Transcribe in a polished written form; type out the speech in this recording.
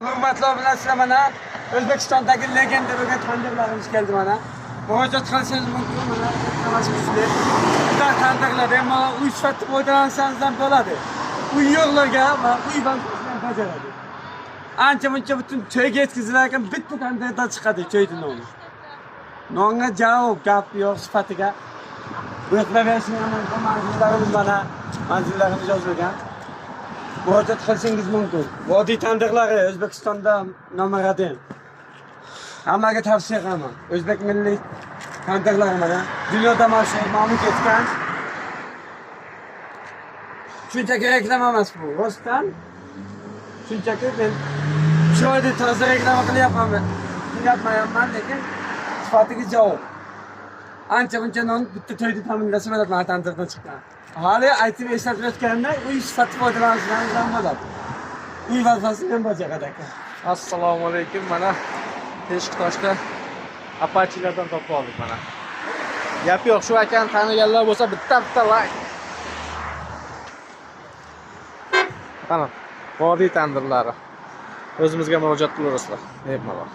Hurmatlar bilan sizlar mana O'zbekistondagi legenda bo'lgan tandirlarimiz keldi mana. Murojaat qilsangiz mumkin mana tamaşkisizlar. Ular tandirlar ham uy sifatida foydalansangiz ham bo'ladi. Uy yo'qlarga va uy vazifasini bajaradi. Ancha-muncha butun to'yga yetkazilar ekan bitta tandirdan chiqadi to'yni noni. Nonga javob gap yo'q sifatiga. Buyurtma berishni manzillarimiz mana manzillarimiz yozilgan. Murojaat qilsangiz mumkin. Vodiy tandirlari O'zbekistonda nomaradan. Hammaga tavsiya qilaman. O'zbek milliy tandirlari mana dunyoda mashhur nomi ketgan. Shunchaki reklama emas bu. Rostdan shunchaki men chiroyli toza reklama qilyapman. Lekin sifatiga javob. Ancha-muncha non bitta to'yda ta'minlasa mana tandirdan chiqqan. Hali aytib eslatib o'tganda uy sifatida foydalanishdan ham bo'ladi. Uy vazifasini ham bajaradi aka. Assalomu alaykum. Mana Teshiktoshda Apache'lardan topib oldik mana. Gap yo'q, shu akani taniganlar bo'lsa bitta like. Mana vodiy tandirlari. O'zimizga murojaat qilaverasizlar. Bemalol.